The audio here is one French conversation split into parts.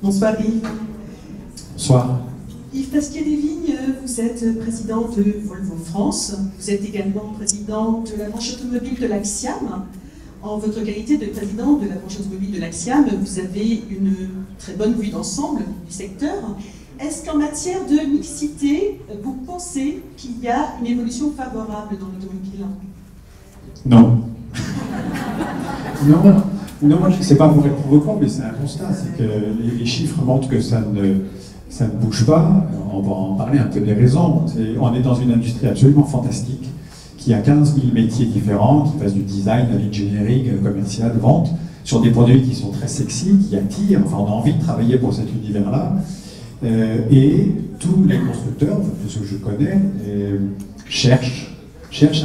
Bonsoir Yves. Bonsoir. Yves Pasquier-Desvignes, vous êtes président de Volvo France. Vous êtes également président de la branche automobile de l'Axiam. En votre qualité de président de la branche automobile de l'Axiam, vous avez une très bonne vue d'ensemble du secteur. Est-ce qu'en matière de mixité, vous pensez qu'il y a une évolution favorable dans l'automobile? Non. Non, c'est pas pour être provocant, mais c'est un constat, c'est que les chiffres montrent que ça ne bouge pas. On va en parler un peu des raisons. On est dans une industrie absolument fantastique, qui a 15 000 métiers différents, qui passent du design à l'engineering, commercial, vente, sur des produits qui sont très sexy, qui attirent, enfin on a envie de travailler pour cet univers-là. Et tous les constructeurs, enfin, tous ceux que je connais, cherchent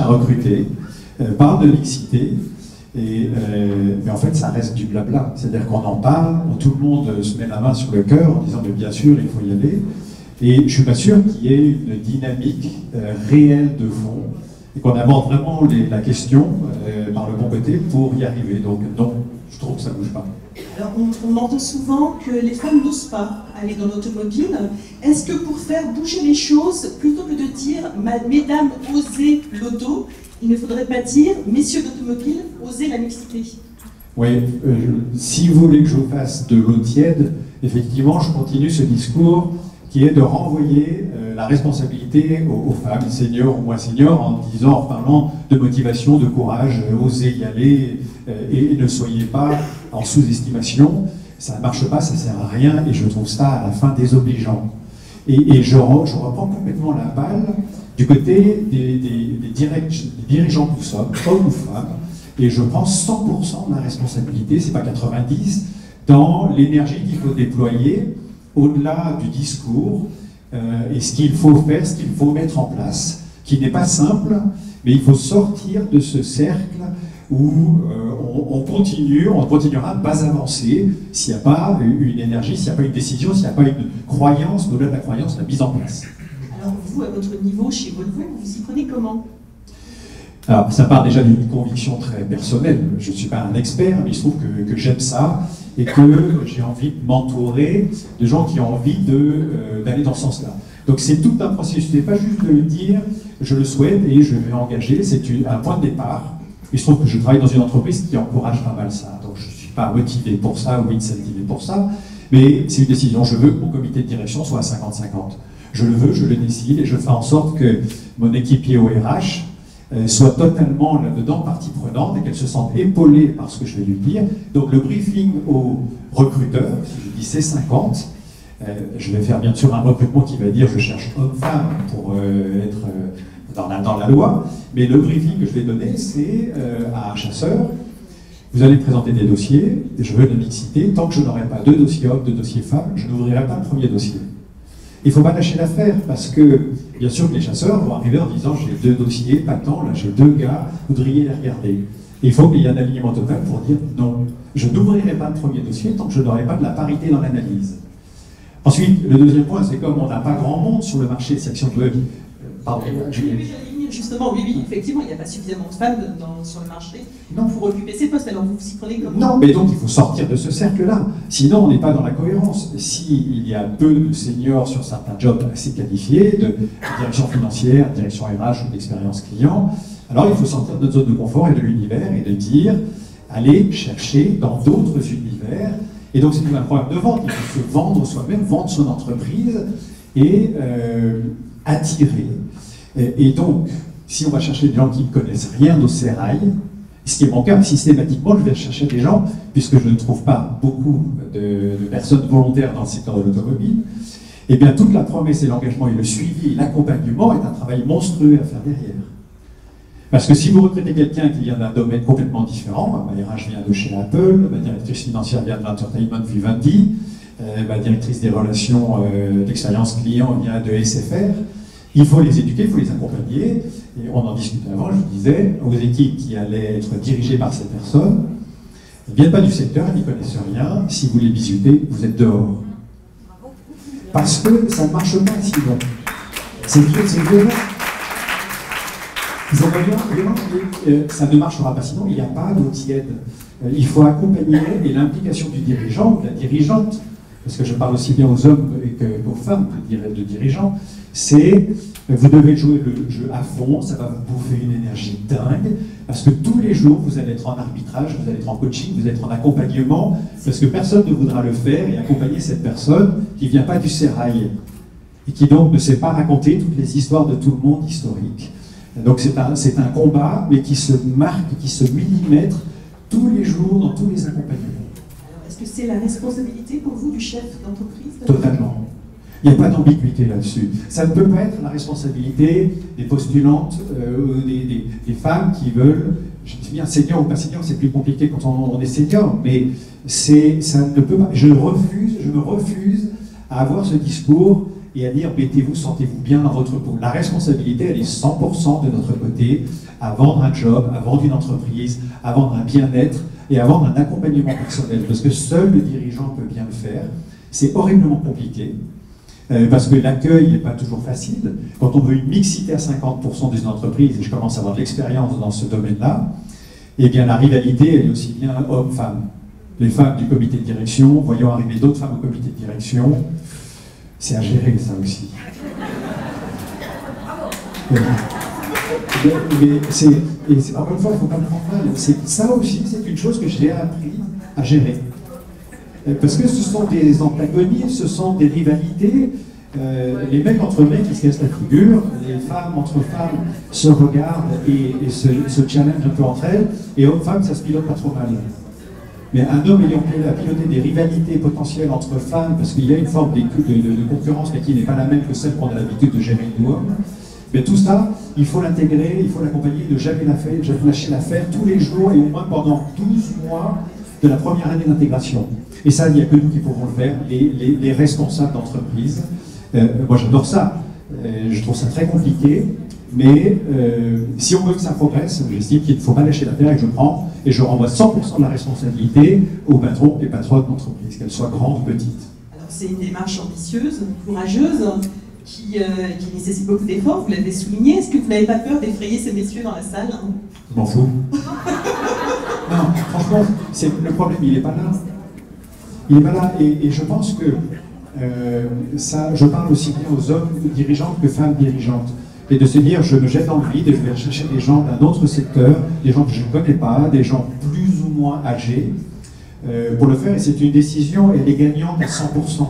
à recruter, parlent de mixité, mais en fait ça reste du blabla. C'est-à-dire qu'on en parle, tout le monde se met la main sur le cœur en disant mais bien sûr il faut y aller. Et je ne suis pas sûr qu'il y ait une dynamique réelle de fond et qu'on aborde vraiment la question par le bon côté pour y arriver. Donc non, je trouve que ça ne bouge pas. Alors, on entend souvent que les femmes n'osent pas aller dans l'automobile. Est-ce que pour faire bouger les choses, plutôt que de dire « Mesdames, osez l'auto », il ne faudrait pas dire « Messieurs l'automobile, osez la mixité ». Oui, si vous voulez que je vous fasse de l'eau tiède, effectivement, je continue ce discours qui est de renvoyer la responsabilité aux femmes, seniors ou moins seniors, en disant, en parlant de motivation, de courage, osez y aller et ne soyez pas en sous-estimation. Ça ne marche pas, ça ne sert à rien et je trouve ça à la fin désobligeant. Et je reprends complètement la balle du côté des dirigeants que nous sommes, hommes ou femmes, et je prends 100% de la responsabilité, c'est pas 90%, dans l'énergie qu'il faut déployer au-delà du discours, et ce qu'il faut faire, ce qu'il faut mettre en place, qui n'est pas simple, mais il faut sortir de ce cercle où on continuera de ne pas avancer s'il n'y a pas une énergie, s'il n'y a pas une décision, s'il n'y a pas une croyance, au-delà de la croyance, la mise en place. Alors vous, à votre niveau, chez Volvo, vous y prenez comment? Alors, ça part déjà d'une conviction très personnelle. Je ne suis pas un expert, mais il se trouve que j'aime ça et que j'ai envie de m'entourer de gens qui ont envie d'aller dans ce sens-là. Donc c'est tout un processus, ce n'est pas juste de le dire, je le souhaite et je vais engager, c'est un point de départ. Il se trouve que je travaille dans une entreprise qui encourage pas mal ça, donc je ne suis pas motivé pour ça ou incentivé pour ça, mais c'est une décision. Je veux que mon comité de direction soit à 50-50. Je le veux, je le décide et je fais en sorte que mon équipier au RH soit totalement là-dedans, partie prenante, et qu'elle se sente épaulée par ce que je vais lui dire. Donc le briefing aux recruteurs, si je dis c'est 50, je vais faire bien sûr un recrutement qui va dire je cherche homme-femme pour être dans la loi, mais le briefing que je vais donner, c'est à un chasseur, vous allez présenter des dossiers, je veux de mixité, tant que je n'aurai pas 2 dossiers hommes, 2 dossiers femmes, je n'ouvrirai pas le premier dossier. Il ne faut pas lâcher l'affaire, parce que, bien sûr, que les chasseurs vont arriver en disant « j'ai 2 dossiers, pas tant, là j'ai 2 gars, vous voudriez les regarder ». Et il faut qu'il y ait un alignement total pour dire « non, je n'ouvrirai pas le premier dossier tant que je n'aurai pas de la parité dans l'analyse ». Ensuite, le deuxième point, c'est comme on n'a pas grand monde sur le marché de section de pardon, justement, oui, effectivement, il n'y a pas suffisamment de femmes sur le marché pour occuper ces postes. Alors vous vous y prenez comment? Non, mais donc il faut sortir de ce cercle-là. Sinon, on n'est pas dans la cohérence. S'il y a peu de seniors sur certains jobs assez qualifiés, de direction financière, direction RH ou d'expérience client, alors il faut sortir de notre zone de confort et de l'univers et de dire, allez chercher dans d'autres univers. Et donc c'est un problème de vente. Il faut se vendre soi-même, vendre son entreprise et attirer. Et donc, si on va chercher des gens qui ne connaissent rien au sérail, ce qui est mon cas, systématiquement, je vais chercher des gens, puisque je ne trouve pas beaucoup de personnes volontaires dans le secteur de l'automobile, et bien toute la promesse et l'engagement et le suivi et l'accompagnement est un travail monstrueux à faire derrière. Parce que si vous recrutez quelqu'un qui vient d'un domaine complètement différent, ma RH vient de chez Apple, ma directrice financière vient de l'entertainment Vivendi, ma directrice des relations d'expérience client vient de SFR, il faut les éduquer, il faut les accompagner, et on en discutait avant, je vous disais, aux équipes qui allaient être dirigées par ces personnes, ils ne viennent pas du secteur, ils n'y connaissent rien, si vous les bisutez, vous êtes dehors. Parce que ça ne marche pas sinon. C'est violent. Ils ont vraiment, ça ne marchera pas sinon, il n'y a pas d'eau tiède. Il faut accompagner, et l'implication du dirigeant ou de la dirigeante parce que je parle aussi bien aux hommes qu'aux femmes de dirigeants, c'est vous devez jouer le jeu à fond, ça va vous bouffer une énergie dingue, parce que tous les jours, vous allez être en arbitrage, vous allez être en coaching, vous allez être en accompagnement, parce que personne ne voudra le faire et accompagner cette personne qui ne vient pas du sérail, et qui donc ne sait pas raconter toutes les histoires de tout le monde historique. Donc c'est un combat, mais qui se marque, qui se millimètre tous les jours dans tous les accompagnements. Alors, est-ce que c'est la responsabilité pour vous du chef d'entreprise? Totalement. Il n'y a pas d'ambiguïté là-dessus. Ça ne peut pas être la responsabilité des postulantes, des femmes qui veulent, je me dis bien senior ou pas senior, c'est plus compliqué quand on est senior, mais ça ne peut pas. Je me refuse à avoir ce discours et à dire mettez-vous, sentez-vous bien dans votre peau. La responsabilité, elle est 100% de notre côté, à vendre un job, à vendre une entreprise, à vendre un bien-être et à vendre un accompagnement personnel, parce que seul le dirigeant peut bien le faire. C'est horriblement compliqué. Parce que l'accueil n'est pas toujours facile. Quand on veut une mixité à 50% des entreprises, et je commence à avoir de l'expérience dans ce domaine-là, eh bien la rivalité, elle est aussi bien homme-femme. Les femmes du comité de direction, voyant arriver d'autres femmes au comité de direction, c'est à gérer ça aussi. Mais encore une fois, il ne faut pas le prendre mal. Ça aussi, c'est une chose que j'ai appris à gérer. Parce que ce sont des antagonismes, ce sont des rivalités. Les mecs entre mecs, ils se cassent la figure. Les femmes entre femmes se regardent et se challengent un peu entre elles. Et hommes-femmes, ça se pilote pas trop mal. Mais un homme ayant à piloter des rivalités potentielles entre femmes, parce qu'il y a une forme de concurrence, mais qui n'est pas la même que celle qu'on a l'habitude de gérer nous hommes, mais tout ça, il faut l'intégrer, il faut l'accompagner, de jamais lâcher l'affaire tous les jours et au moins pendant 12 mois de la première année d'intégration. Et ça, il n'y a que nous qui pourrons le faire, les responsables d'entreprise. Moi, j'adore ça. Je trouve ça très compliqué. Mais si on veut que ça progresse, j'estime qu'il ne faut pas lâcher l'affaire et que je prends et je renvoie 100% de la responsabilité aux patrons et patronnes d'entreprise, qu'elles soient grandes ou petites. Alors, c'est une démarche ambitieuse, courageuse, qui nécessite beaucoup d'efforts, vous l'avez souligné. Est-ce que vous n'avez pas peur d'effrayer ces messieurs dans la salle? Je m'en fous. Non, franchement, le problème, il n'est pas là. Il n'est pas là, et je pense que je parle aussi bien aux hommes dirigeantes que femmes dirigeantes. Et de se dire, je me jette dans le vide et je vais chercher des gens d'un autre secteur, des gens que je ne connais pas, des gens plus ou moins âgés, pour le faire. Et c'est une décision, elle est gagnante à 100%.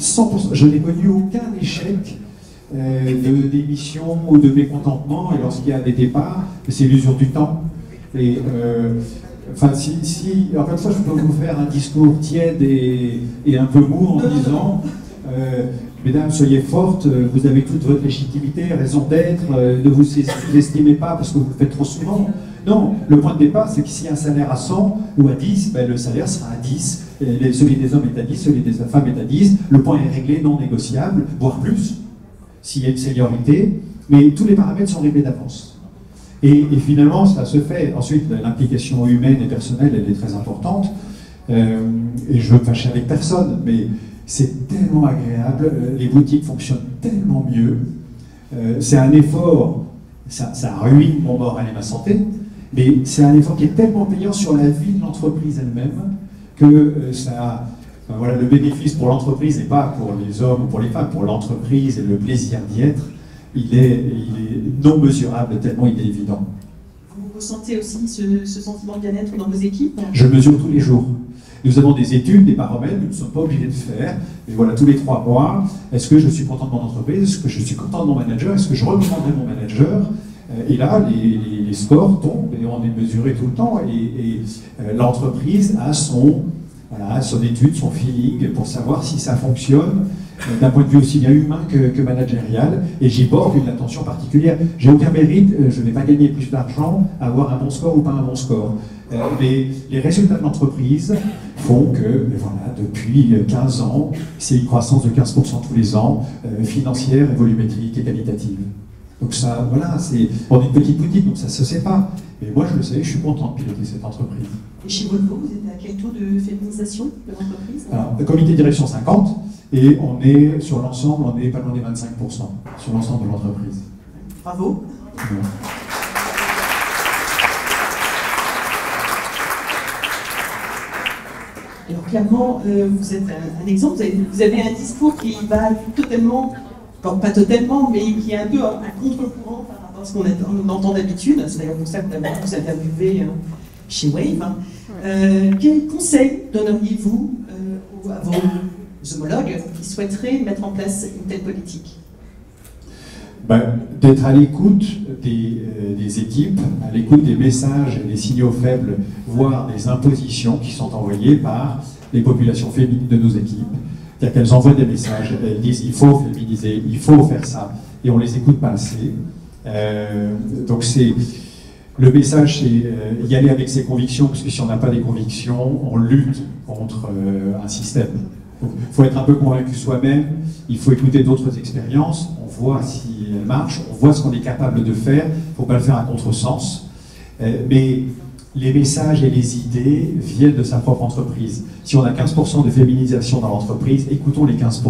100%. Je n'ai connu aucun échec de démission ou de mécontentement, et lorsqu'il y a des départs, c'est l'usure du temps. Et enfin, encore une fois, je peux vous faire un discours tiède et un peu mou en disant mesdames, soyez fortes, vous avez toute votre légitimité, raison d'être, ne vous sous-estimez pas parce que vous le faites trop souvent. Non, le point de départ, c'est que s'il y a un salaire à 100 ou à 10, ben, le salaire sera à 10, celui des hommes est à 10, celui des femmes est à 10, le point est réglé, non négociable, voire plus, s'il y a une seniorité, mais tous les paramètres sont réglés d'avance. Et finalement, ça se fait. Ensuite, l'implication humaine et personnelle, elle est très importante, et je veux me fâcher avec personne, mais c'est tellement agréable, les boutiques fonctionnent tellement mieux, c'est un effort, ça ruine mon moral et ma santé, mais c'est un effort qui est tellement payant sur la vie de l'entreprise elle-même que ça, enfin, voilà, le bénéfice pour l'entreprise n'est pas pour les hommes ou pour les femmes, pour l'entreprise et le plaisir d'y être, il est non mesurable tellement il est évident. Vous ressentez aussi ce sentiment de bien-être dans vos équipes? Je mesure tous les jours. Nous avons des études, des paramètres, nous ne sommes pas obligés de faire. Mais voilà, tous les 3 mois, est-ce que je suis content de mon entreprise? Est-ce que je suis content de mon manager? Est-ce que je recommanderai mon manager? Et là, les scores tombent et on est mesuré tout le temps. Et l'entreprise a son étude, son feeling pour savoir si ça fonctionne d'un point de vue aussi bien humain que managérial. Et j'y porte une attention particulière. J'ai aucun mérite, je n'ai pas gagné plus d'argent à avoir un bon score ou pas un bon score. Mais les résultats de l'entreprise font que, voilà, depuis 15 ans, c'est une croissance de 15% tous les ans, financière, volumétrique et qualitative. Donc ça, voilà, on est une petite boutique, donc ça ne se sait pas. Mais moi, je le sais, je suis content de piloter cette entreprise. Et chez Volvo, vous êtes à quel taux de féminisation de l'entreprise? Alors, le comité de direction 50, et on est, sur l'ensemble, on est pas loin des 25% sur l'ensemble de l'entreprise. Bravo. Ouais. Alors clairement, vous êtes un exemple, vous avez un discours qui va totalement, bon, pas totalement, mais qui est un peu un contre-courant par rapport à ce qu'on entend d'habitude. C'est d'ailleurs pour ça que vous interviewez chez Wave. Quel conseil donneriez-vous à vos homologues qui souhaiteraient mettre en place une telle politique? D'être à l'écoute des équipes, à l'écoute des messages et des signaux faibles, voire des impositions qui sont envoyées par les populations féminines de nos équipes. C'est-à-dire qu'elles envoient des messages, elles disent il faut féminiser, il faut faire ça, et on les écoute pas assez. Donc le message, c'est y aller avec ses convictions, parce que si on n'a pas des convictions, on lutte contre un système. Il faut être un peu convaincu soi-même, il faut écouter d'autres expériences, on voit si elles marchent, on voit ce qu'on est capable de faire, il ne faut pas le faire à contresens. Mais les messages et les idées viennent de sa propre entreprise. Si on a 15% de féminisation dans l'entreprise, écoutons les 15%,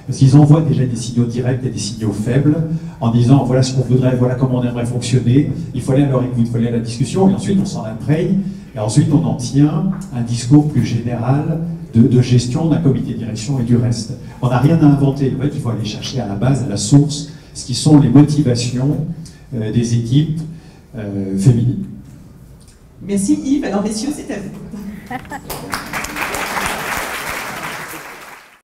parce qu'ils envoient déjà des signaux directs et des signaux faibles, en disant voilà ce qu'on voudrait, voilà comment on aimerait fonctionner, il faut aller à leur écoute, il faut aller à la discussion, et ensuite on s'en imprègne, et ensuite on en tient un discours plus général de gestion d'un comité de direction et du reste. On n'a rien à inventer. En fait, il faut aller chercher à la base, à la source, ce qui sont les motivations des équipes féminines. Merci Yves. Alors messieurs, c'est à vous.